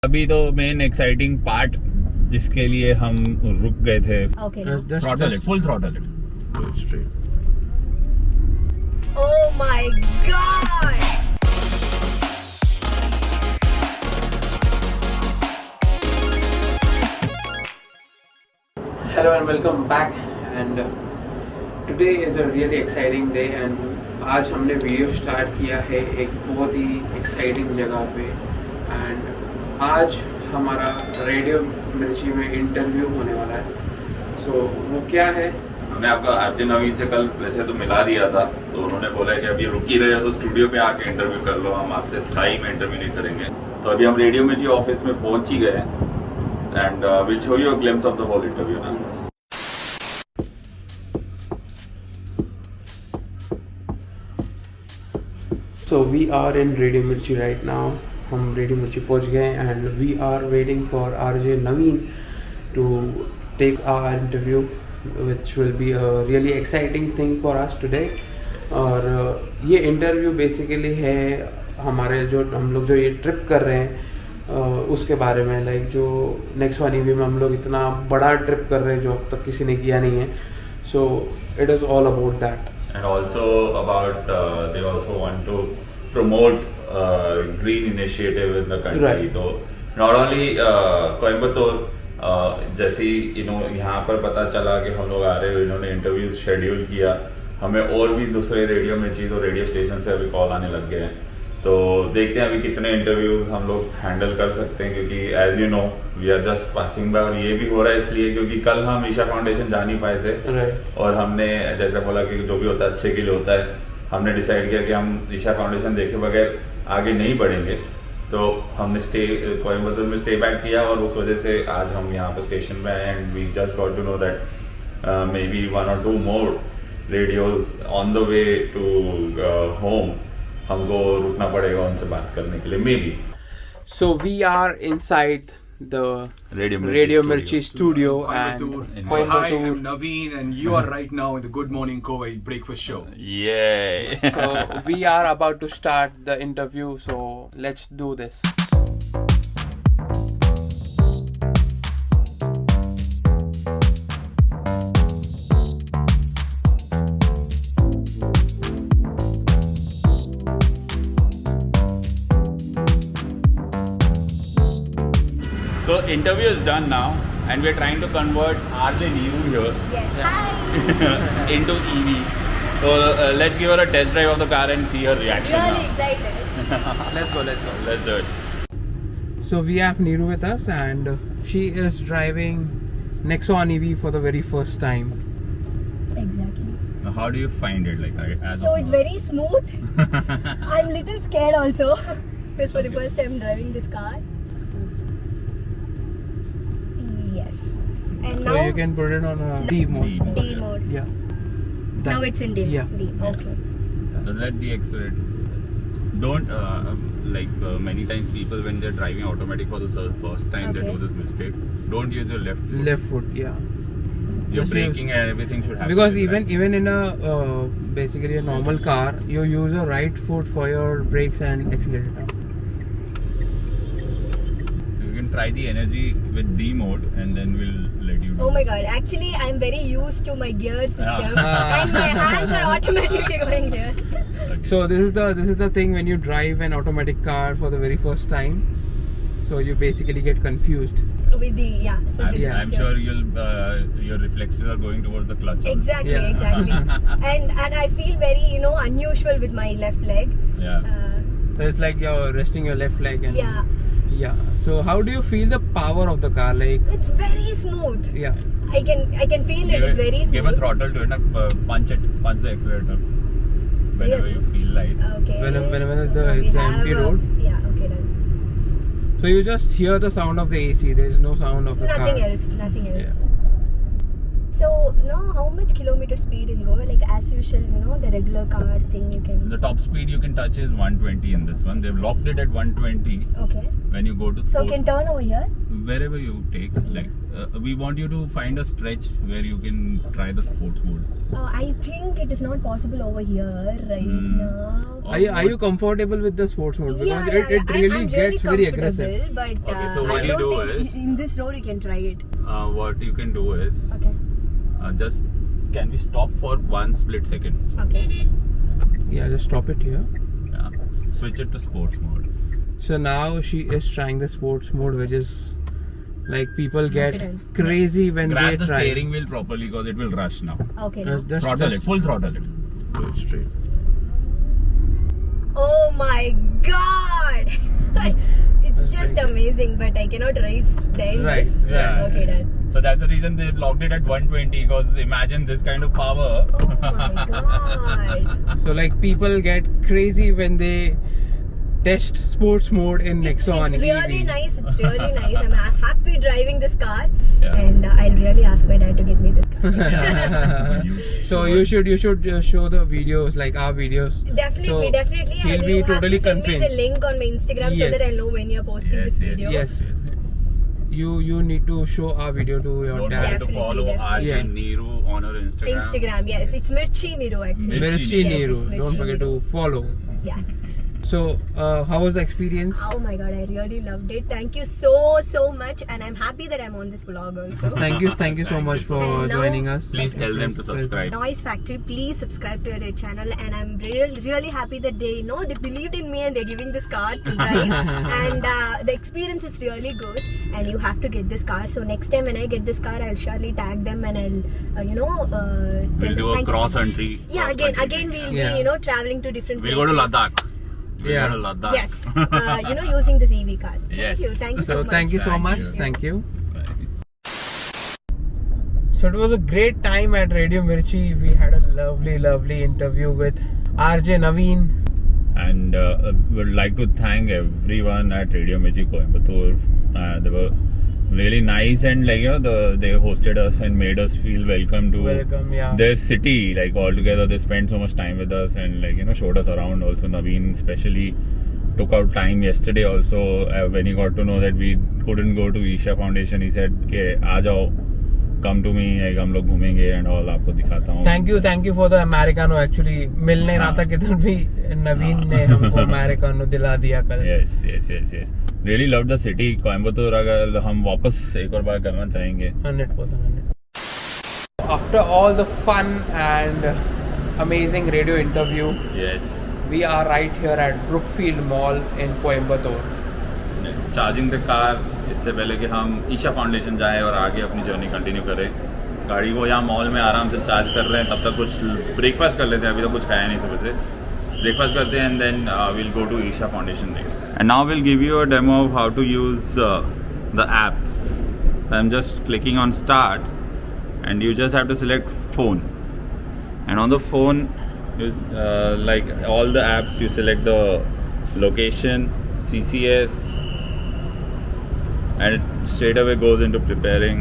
अभी तो main exciting part जिसके लिए हम रुक गए थे, throttle it, full throttle it, straight. Oh my god! Hello and welcome back, and today is a really exciting day and आज हमने वीडियो स्टार्ट किया है एक बहुत ही एक्साइटिंग जगह पे। एंड आज हमारा रेडियो मिर्ची में इंटरव्यू होने वाला है। सो वो क्या है, हमने आपका आरजे नवीन से कल वैसे तो मिला दिया था, तो उन्होंने बोला कि अभी रुक ही रहे हो तो स्टूडियो पे आके इंटरव्यू कर लो, हम आपसे स्थायी में इंटरव्यू नहीं करेंगे। तो अभी हम रेडियो मिर्ची ऑफिस में पहुंच ही गए हैं and will show you a glimpse of the whole interview now. So we are in Radio Mirchi right now. हम रेडियो मिर्ची पहुंच गए and we are waiting for RJ Naveen to take our interview which will be a really exciting thing for us today. और ये interview basically है हमारे जो हम लोग जो ये ट्रिप कर रहे हैं उसके बारे में, लाइक जो नेक्स्ट वन ईवी में हम लोग इतना बड़ा ट्रिप कर रहे हैं जो अब तक किसी ने किया नहीं है। So it is all about that. And also about they also want to promote green initiative in the country. Right. So not only Coimbatore, जैसे यहाँ पर पता चला कि हम लोग आ रहे हैं, इन्होंने इंटरव्यू शेड्यूल किया, हमें और भी दूसरे रेडियो में चाहिए तो रेडियो स्टेशन से अभी कॉल आने लग गए हैं। तो देखते हैं अभी कितने इंटरव्यूज हम लोग हैंडल कर सकते हैं, क्योंकि as you know we are just passing by. और ये भी हो रहा है इसलिए क्योंकि कल हम ईशा फाउंडेशन जा नहीं पाए थे। और हमने जैसे बोला कि जो भी होता है अच्छे के लिए होता है, हमने डिसाइड किया कि हम ईशा फाउंडेशन देखे बगैर आगे नहीं बढ़ेंगे। तो हमने कोयम्बतूर में स्टे बैक किया और उस वजह से आज हम यहाँ पर स्टेशन में आए and we just got to know that maybe 1 or 2 more radios on the way to home. हमको रुकना पड़ेगा उनसे बात करने के लिए maybe. So we are inside the Radio Mirchi studio and Hi, I'm Naveen and you are right now in the Good Morning Kovai breakfast show. Yeah. So we are about to start the interview, so let's do this. So interview is done now and we're trying to convert RJ Neeru here into EV. So let's give her a test drive of the car and see her reaction Really now. excited. Let's go. Let's do it. So we have Neeru with us and she is driving Nexon EV for the very first time. Exactly. Now how do you find it? Like as So of it's now? very smooth. I'm little scared also because for the first time driving this car. Yes. And now So you can put it on a D mode. D mode. Yeah. Now it's in D. Yeah. D. Okay. So let the accelerate. Don't many times people when they're driving automatic for the first time they Okay. do this mistake. Don't use your left foot. Left foot, yeah. Your Just braking and everything should happen. Because with right. even in a basically a normal car, you use your right foot for your brakes and accelerator. You can try the energy with D mode and then we'll let you do. Oh my god. Actually, I'm very used to my gear system and my hands are automatically going here. So this is the thing when you drive an automatic car for the very first time. So you basically get confused. With the so the Yeah. I'm sure your reflexes are going towards the clutch. also. Exactly, Yeah. exactly. and I feel very unusual with my left leg. Yeah. So it's like you're resting your left leg and Yeah, So how do you feel the power of the car? Like it's very smooth. yeah. I can feel it. It's very smooth. Give a throttle to it. Punch it. Punch the accelerator. Whenever Yeah. you feel like. Okay. Whenever it's we an have empty road. Yeah. Okay. Done. So you just hear the sound of the AC. There is no sound of the car. Nothing else. Nothing else. Yeah. So now, how much kilometer speed it'll go? Like as usual, the regular car thing you can. The top speed you can touch is 120 in this one. They've locked it at 120. Okay. When you go to So sport, can turn over here. wherever you take, like we want you to find a stretch where you can try the sports mode. I think it is not possible over here right now. Are you comfortable with the sports mode? Because it really I'm gets very comfortable, aggressive. But Okay, so what I you don't do think is- in this road you can try it. What you can do is Okay. just can we stop for 1 split second? Okay. Yeah, just stop it here. Yeah. Switch it to sports mode. So now she is trying the sports mode, which is like people get Okay. crazy when Grab they the try. steering wheel properly because it will rush now. Okay. Just Throttle it, full throttle it. do it straight. Oh my God! It's just amazing, but I cannot race then. Right, this. yeah. Okay, done. So that's the reason they locked it at 120 because imagine this kind of power. Oh my God! So like people get crazy when they test sports mode in Nexon It's really EV. nice. It's really nice. I'm happy driving this car, Yeah. and I'll really ask my dad to get me this car. So you should show the videos, like our videos. Definitely, So definitely. he'll And be you totally have to send me the convinced. link on my Instagram so Yes. that I know when you're posting Yes, this yes, video. Yes. You need to show our video to your Don't dad. forget to Definitely, follow definitely. RJ Yeah. Neeru on our Instagram. Instagram, yes, it's Mirchi Niru actually. Mirchi Yes, Neeru. it's Mirchi Don't forget to Niru. follow. Yeah. So how was the experience? Oh my God, I really loved it. Thank you so much, and I'm happy that I'm on this vlog also. Thank you so much for And now- joining us. Please tell them to subscribe. Noise Factory, please subscribe to their channel, and I'm really happy that they believed in me and they're giving this car to drive. And the experience is really good, and you have to get this car. So next time when I get this car, I'll surely tag them and I'll We'll do a thank you so cross much. country. Yeah, again we'll Yeah. be traveling to different We'll places. go to Ladakh. We'll Yeah. go to Ladakh. Yes, using this EV car. Yes. Thank you so So much. thank you so Thank much. you. Thank you. So it was a great time at Radio Mirchi. We had a lovely interview with RJ Naveen. And would like to thank everyone at Radio Mirchi Coimbatore. They were really nice and they hosted us and made us feel welcome to Welcome, yeah. their city. Like altogether, they spent so much time with us and showed us around. Also, Naveen especially took out time yesterday. Also, when he got to know that we couldn't go to Isha Foundation, he said, "Okay, आ जाओ, come to me. Like हम लोग घूमेंगे and all. आपको दिखाता हूँ." Thank you for the Americano. Actually मिल नहीं रहा था किधर भी नवीन ने हमको Americano दिला दिया कल. Yes. Really loved the city. Coimbatore अगर हम वापस एक और बार करना चाहेंगे. 100%. After all the fun and amazing radio interview, Yes. we are right here at Brookfield Mall in Coimbatore. Charging the car इससे पहले कि हम ईशा फाउंडेशन जाएं और आगे अपनी जर्नी कंटिन्यू करें, गाड़ी को यहाँ मॉल में आराम से चार्ज कर रहे हैं. तब तक कुछ ब्रेकफास्ट कर लेते हैं. अभी तो कुछ खाया नहीं सुबह से. ब्रेकफास्ट करते हैं and then will go to Isha Foundation next. And now will give you a demo of how to use the app. I am just clicking on start and you just have to select phone. And on the phone like all the apps, you select the location, CCS, and it straight away goes into preparing.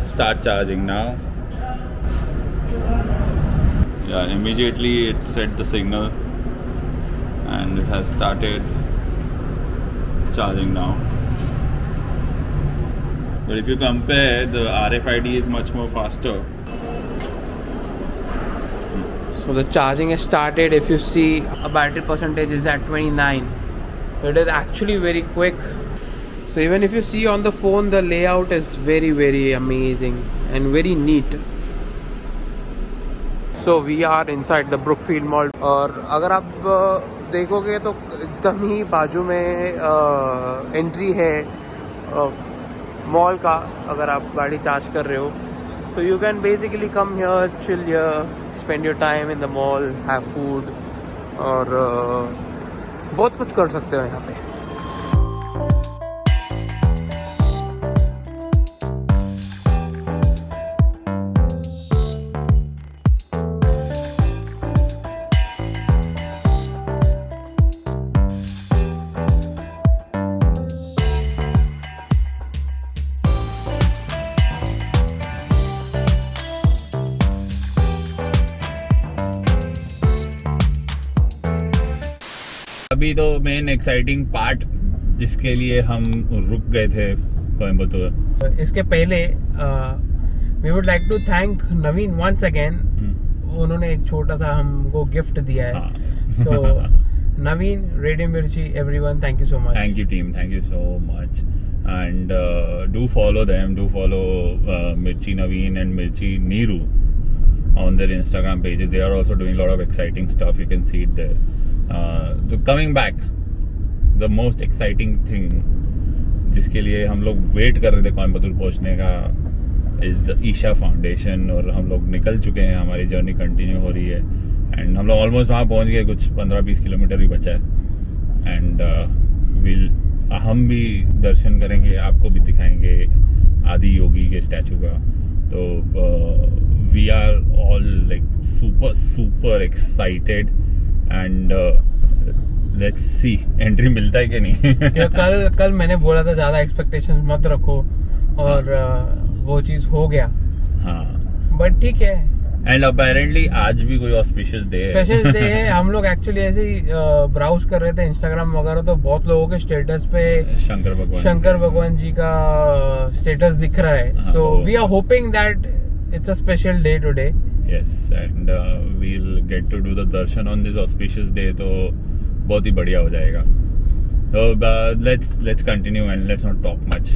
Start charging now. Yeah, immediately it set the signal and it has started charging now. But if you compare, the RFID is much more faster. So the charging has started. If you see, a battery percentage is at 29. It is actually very quick. So even if you see on the phone, the layout is very amazing and very neat. So we are inside the Brookfield Mall. और अगर आप देखोगे तो एकदम ही बाजू में entry है mall का. अगर आप गाड़ी चार्ज कर रहे हो, so you can basically come here, chill here, spend your time in the mall, have food, और बहुत कुछ कर सकते हो यहाँ पे. अभी तो मेन एक्साइटिंग पार्ट जिसके लिए हम रुक गए थे कोयम्बतूर। इसके पहले we would like to thank Naveen once again. उन्होंने एक छोटा सा हमको गिफ्ट दिया है। तो Naveen, Radio Mirchi, everyone, thank you so much. Thank you, team. Thank you so much. And do follow them. Do follow Mirchi Naveen and Mirchi Neeru on their Instagram pages. They are also doing a lot of exciting stuff. You can see it there. So coming back, the most exciting thing जिसके लिए हम लोग wait कर रहे थे कोयम्बतूर पहुंचने का is the Isha foundation. और हम लोग निकल चुके हैं, हमारी जर्नी कंटिन्यू हो रही है एंड हम लोग ऑलमोस्ट वहाँ पहुँच गए। कुछ 15-20 किलोमीटर ही बचा है एंड हम भी दर्शन करेंगे, आपको भी दिखाएंगे आदि योगी के स्टैचू का। तो we are all like super excited and let's see entry मिलता है कि नहीं। कल मैंने बोला था ज्यादा एक्सपेक्टेशंस मत रखो और वो चीज हो गया। हाँ, बट ठीक है। एंड अपेरेंटली आज भी कोई ऑस्पिशियस डे है। स्पेशल डे है। हम लोग एक्चुअली ऐसे ही ब्राउज कर रहे थे इंस्टाग्राम वगैरह, तो बहुत लोगों के स्टेटस पे शंकर भगवान जी का स्टेटस दिख रहा है। So we are hoping that it's a special day today. Yes, and we will get to do the darshan on this auspicious day, तो बहुत ही बढ़िया हो जाएगा। So let's continue and let's not talk much.